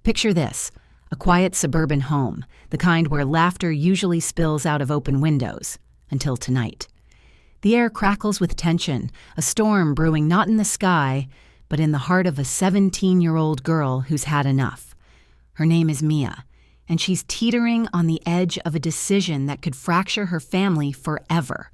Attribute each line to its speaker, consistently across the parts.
Speaker 1: Picture this, a quiet suburban home, the kind where laughter usually spills out of open windows, until tonight. The air crackles with tension, a storm brewing not in the sky, but in the heart of a 17-year-old girl who's had enough. Her name is Mia, and she's teetering on the edge of a decision that could fracture her family forever.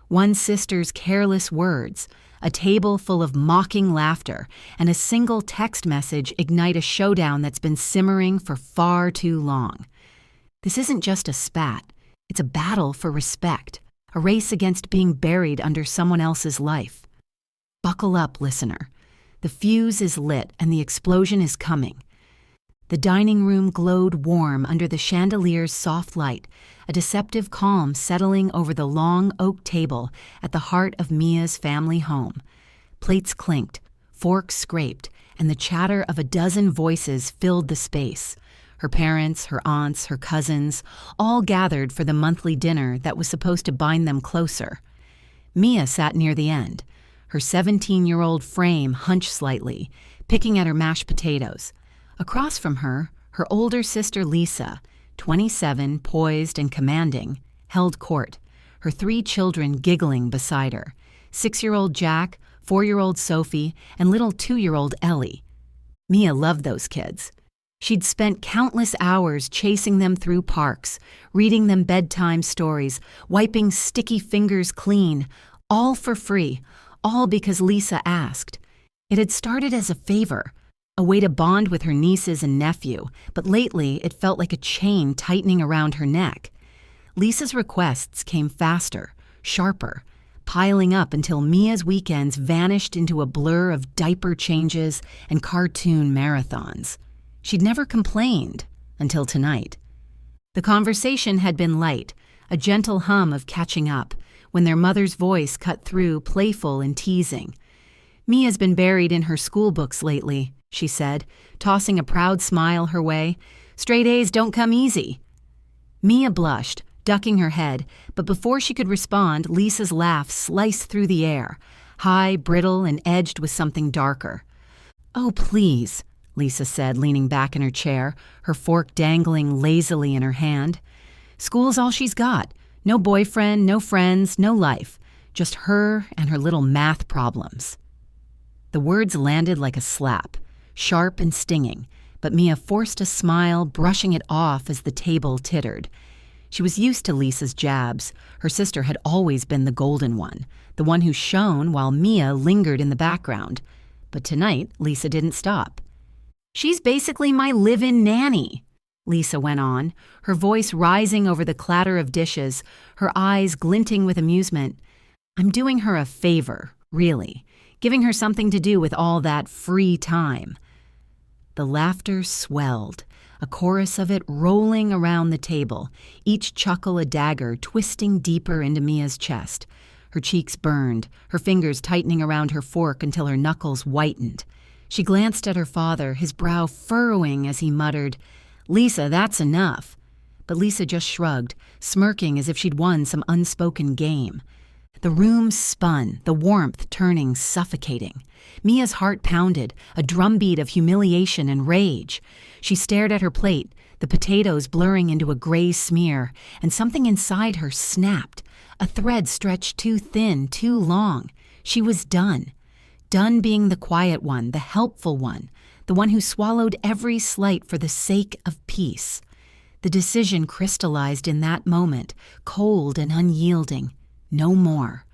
Speaker 1: One sister's careless words, a table full of mocking laughter, and a single text message ignite a showdown that's been simmering for far too long. This isn't just a spat, it's a battle for respect, a race against being buried under someone else's life. Buckle up, listener. The fuse is lit and the explosion is coming. The dining room glowed warm under the chandelier's soft light, a deceptive calm settling over the long oak table at the heart of Mia's family home. Plates clinked, forks scraped, and the chatter of a dozen voices filled the space. Her parents, her aunts, her cousins, all gathered for the monthly dinner that was supposed to bind them closer. Mia sat near the end, her 17-year-old frame hunched slightly, picking at her mashed potatoes. Across from her, her older sister Lisa, 27, poised and commanding, held court, her 3 children giggling beside her, 6-year-old Jack, 4-year-old Sophie, and little 2-year-old Ellie. Mia loved those kids. She'd spent countless hours chasing them through parks, reading them bedtime stories, wiping sticky fingers clean, all for free, all because Lisa asked. It had started as a favor, a way to bond with her nieces and nephew, but lately it felt like a chain tightening around her neck. Lisa's requests came faster, sharper, piling up until Mia's weekends vanished into a blur of diaper changes and cartoon marathons. She'd never complained until tonight. The conversation had been light, a gentle hum of catching up, when their mother's voice cut through, playful and teasing. "Mia's been buried in her school books lately," she said, tossing a proud smile her way. "Straight A's don't come easy." Mia blushed, ducking her head, but before she could respond, Lisa's laugh sliced through the air, high, brittle, and edged with something darker. "Oh, please," Lisa said, leaning back in her chair, her fork dangling lazily in her hand. "School's all she's got. No boyfriend, no friends, no life. Just her and her little math problems." The words landed like a slap, sharp and stinging, but Mia forced a smile, brushing it off as the table tittered. She was used to Lisa's jabs. Her sister had always been the golden one, the one who shone while Mia lingered in the background. But tonight, Lisa didn't stop. "She's basically my live-in nanny," Lisa went on, her voice rising over the clatter of dishes, her eyes glinting with amusement. "I'm doing her a favor, really, giving her something to do with all that free time." The laughter swelled, a chorus of it rolling around the table, each chuckle a dagger twisting deeper into Mia's chest. Her cheeks burned, her fingers tightening around her fork until her knuckles whitened. She glanced at her father, his brow furrowing as he muttered, "Lisa, that's enough." But Lisa just shrugged, smirking as if she'd won some unspoken game. The room spun, the warmth turning suffocating. Mia's heart pounded, a drumbeat of humiliation and rage. She stared at her plate, the potatoes blurring into a gray smear, and something inside her snapped. A thread stretched too thin, too long. She was done. Done being the quiet one, the helpful one, the one who swallowed every slight for the sake of peace. The decision crystallized in that moment, cold and unyielding. No more.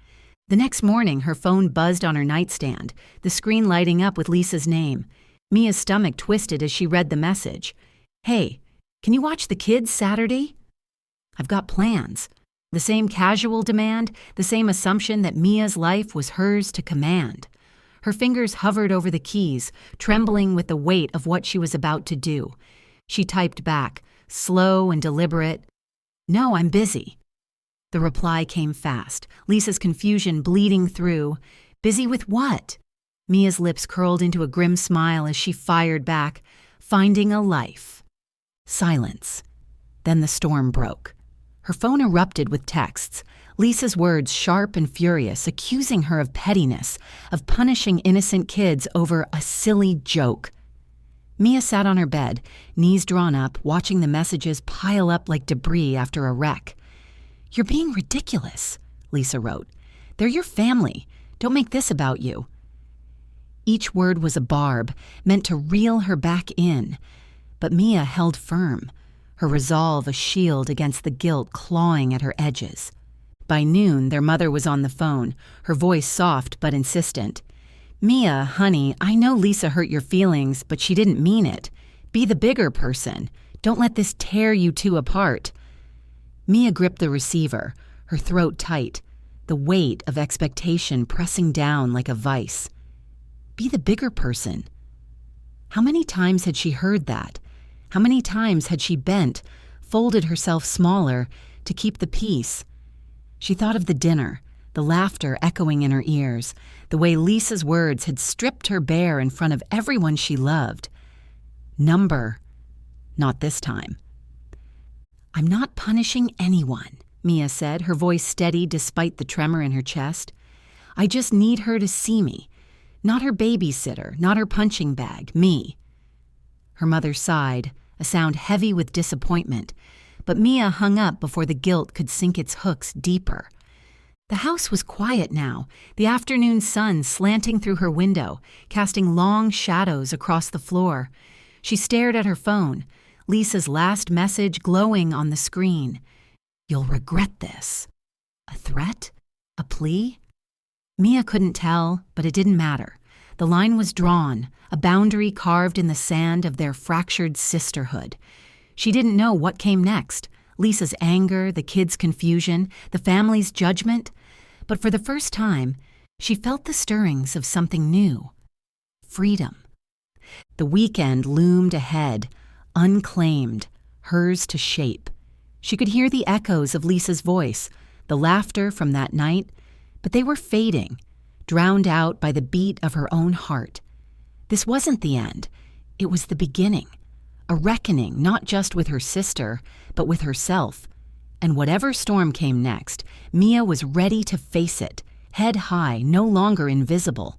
Speaker 1: The next morning, her phone buzzed on her nightstand, the screen lighting up with Lisa's name. Mia's stomach twisted as she read the message. "Hey, can you watch the kids Saturday?" "I've got plans." The same casual demand, the same assumption that Mia's life was hers to command. Her fingers hovered over the keys, trembling with the weight of what she was about to do. She typed back, slow and deliberate, "No, I'm busy." The reply came fast, Lisa's confusion bleeding through. "Busy with what?" Mia's lips curled into a grim smile as she fired back, "Finding a life." Silence. Then the storm broke. Her phone erupted with texts, Lisa's words sharp and furious, accusing her of pettiness, of punishing innocent kids over a silly joke. Mia sat on her bed, knees drawn up, watching the messages pile up like debris after a wreck. "You're being ridiculous," Lisa wrote. "They're your family. Don't make this about you." Each word was a barb, meant to reel her back in. But Mia held firm, her resolve a shield against the guilt clawing at her edges. By noon, their mother was on the phone, her voice soft but insistent. "Mia, honey, I know Lisa hurt your feelings, but she didn't mean it. Be the bigger person. Don't let this tear you two apart." Mia gripped the receiver, her throat tight, the weight of expectation pressing down like a vice. Be the bigger person. How many times had she heard that? How many times had she bent, folded herself smaller to keep the peace? She thought of the dinner, the laughter echoing in her ears, the way Lisa's words had stripped her bare in front of everyone she loved. Number. Not this time. "I'm not punishing anyone," Mia said, her voice steady despite the tremor in her chest. "I just need her to see me. Not her babysitter, not her punching bag, me." Her mother sighed, a sound heavy with disappointment, but Mia hung up before the guilt could sink its hooks deeper. The house was quiet now, the afternoon sun slanting through her window, casting long shadows across the floor. She stared at her phone, Lisa's last message glowing on the screen. "You'll regret this." A threat? A plea? Mia couldn't tell, but it didn't matter. The line was drawn, a boundary carved in the sand of their fractured sisterhood. She didn't know what came next, Lisa's anger, the kids' confusion, the family's judgment. But for the first time, she felt the stirrings of something new. Freedom. The weekend loomed ahead, unclaimed, hers to shape. She could hear the echoes of Lisa's voice, the laughter from that night, but they were fading, drowned out by the beat of her own heart. This wasn't the end. It was the beginning. A reckoning not just with her sister, but with herself. And whatever storm came next, Mia was ready to face it, head high, no longer invisible.